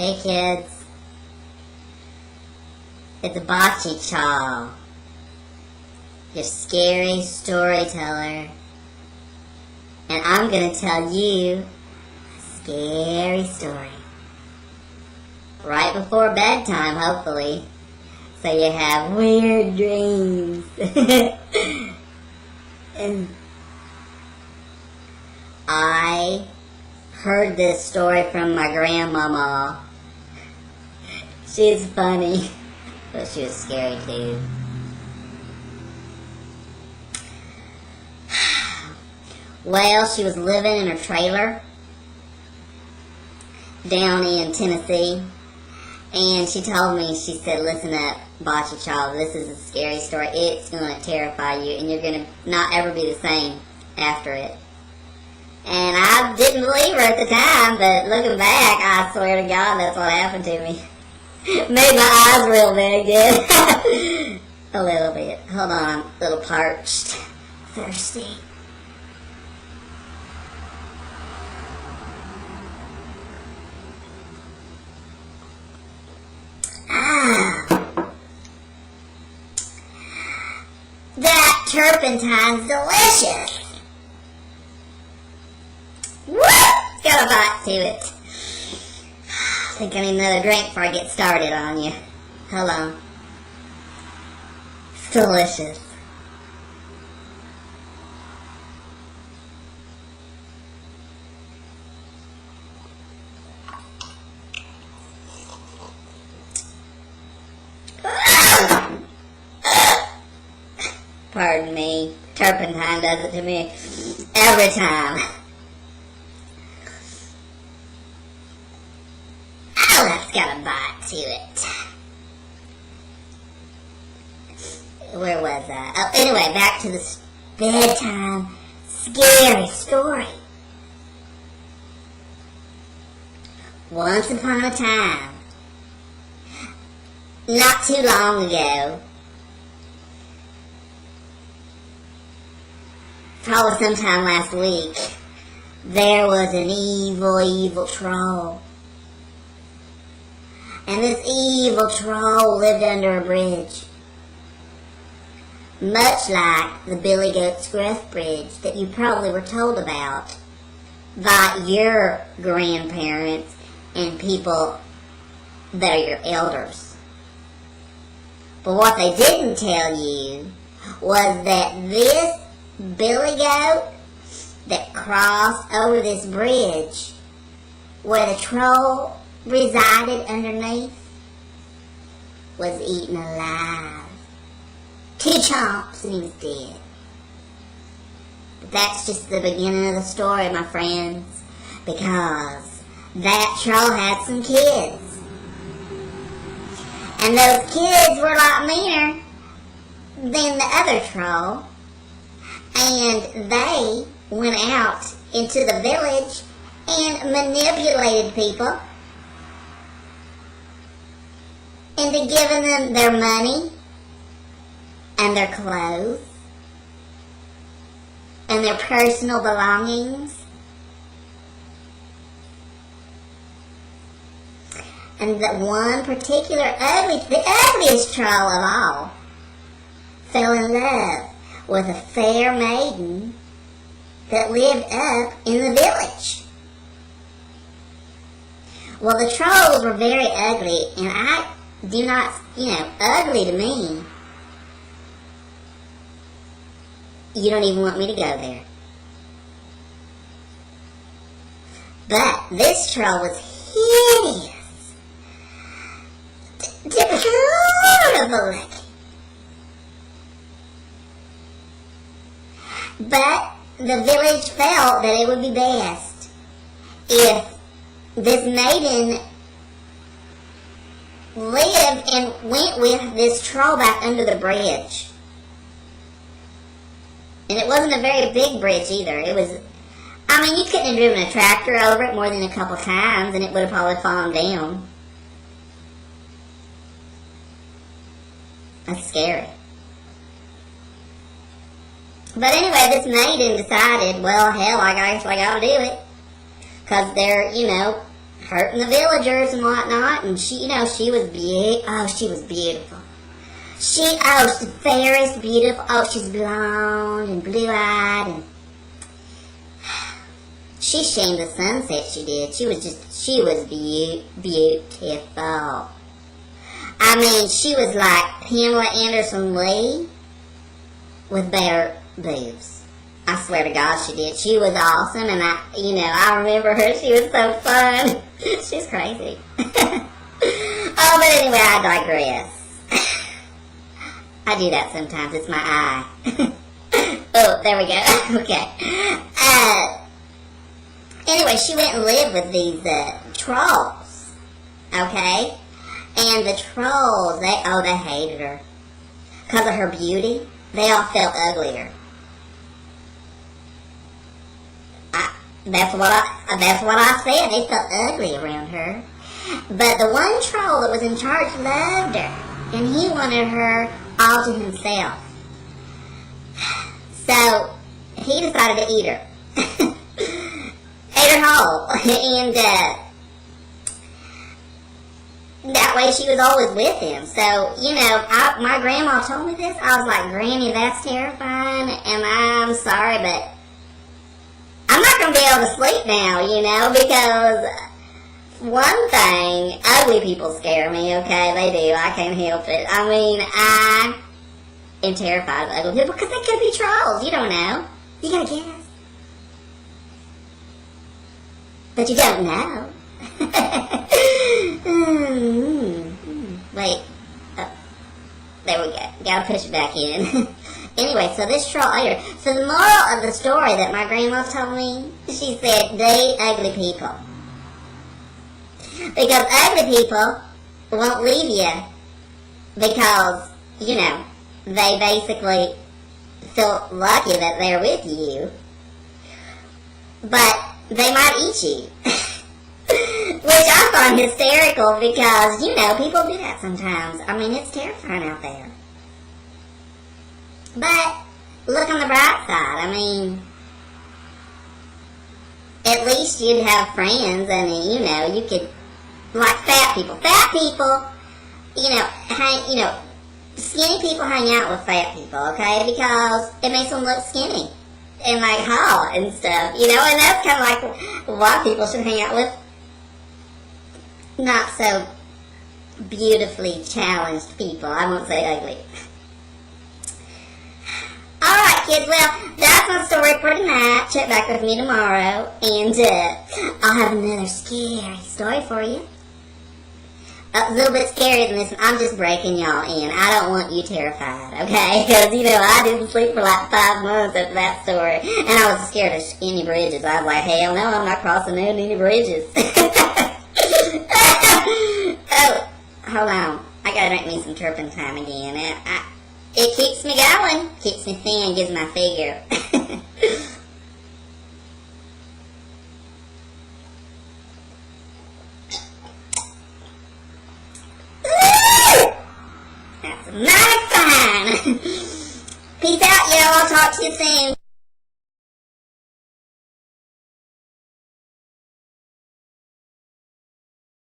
Hey kids, it's Bacicha, your scary storyteller, and I'm going to tell you a scary story right before bedtime, hopefully, so you have weird dreams. And I heard this story from my grandmama. She's funny, but she was scary too. Well, she was living in her trailer down in Tennessee, and she told me, she said, listen up, Bacicha, this is a scary story. It's going to terrify you, and you're going to not ever be the same after it. And I didn't believe her at the time, but looking back, I swear to God, that's what happened to me. Made my eyes real big, did. A little bit. Hold on, a little parched. Thirsty. That turpentine's delicious. Woo! Got a bite to it. I think I need another drink before I get started on you. Hold on. It's delicious. Pardon me. Turpentine does it to me every time. Oh, that's got a bite to it. Where was I? Oh, anyway, back to the bedtime scary story. Once upon a time, not too long ago, probably sometime last week, there was an evil troll. And this evil troll lived under a bridge, much like the Billy Goat Gruff Bridge that you probably were told about by your grandparents and people that are your elders. But what they didn't tell you was that this Billy Goat that crossed over this bridge where the troll resided underneath was eaten alive. 2 chomps and he was dead. But that's just the beginning of the story, my friends, because that troll had some kids. And those kids were a lot meaner than the other troll. And they went out into the village and manipulated people into giving them their money and their clothes and their personal belongings. And that one particular the ugliest troll of all, fell in love with a fair maiden that lived up in the village. Well, the trolls were very ugly, and I do not, ugly to me. You don't even want me to go there. But this troll was hideous. Horrible looking. But the village felt that it would be best if this maiden lived and went with this troll back under the bridge. And it wasn't a very big bridge either. It was, you couldn't have driven a tractor over it more than a couple times and it would have probably fallen down. That's scary. But anyway, this maiden decided, well, hell, I guess I gotta do it. Because they're, hurting the villagers and whatnot. And she, she was she was beautiful. She's the fairest, beautiful. Oh, she's blonde and blue-eyed, and she shamed the sunset. She did. She was beautiful. I mean, she was like Pamela Anderson Lee with better boobs. I swear to God, she did. She was awesome, and I remember her. She was so fun. She's crazy. Oh, but anyway, I digress. I do that sometimes. It's my eye. Oh, there we go. Okay. Anyway, she went and lived with these trolls. Okay? And the trolls, they hated her. Because of her beauty, they all felt uglier. That's what I said. They felt ugly around her. But the one troll that was in charge loved her. And he wanted her all to himself. So, he decided to eat her. Ate her whole. And that way she was always with him. So, my grandma told me this. I was like, Granny, that's terrifying. And I'm sorry, but I'm not going to be able to sleep now, because one thing, ugly people scare me, okay? They do. I can't help it. I mean, I am terrified of ugly people because they could be trolls. You don't know. You got to guess. But you don't know. Wait. There we go. Gotta push it back in. Anyway, so this troll ate her. So the moral of the story that my grandma told me, she said, date ugly people. Because ugly people won't leave you because, they basically feel lucky that they're with you. But they might eat you. Which I find hysterical because, people do that sometimes. I mean, it's terrifying out there. But, look on the bright side. I mean, at least you'd have friends and, you could, like fat people. Fat people, skinny people hang out with fat people, okay? Because it makes them look skinny and like hot and stuff, and that's kind of like why people should hang out with not so beautifully challenged people. I won't say ugly. Alright, kids, well, that's my story for tonight. Check back with me tomorrow, and I'll have another scary story for you. A little bit scarier than this one. I'm just breaking y'all in. I don't want you terrified, okay? Because, I didn't sleep for like 5 months after that story. And I was scared of any bridges. I was like, hell no, I'm not crossing any bridges. Oh, hold on. I gotta drink me some turpentine again. It keeps me going. Keeps me thin, gives my figure. That's mighty fine. Peace out, y'all. I'll talk to you soon.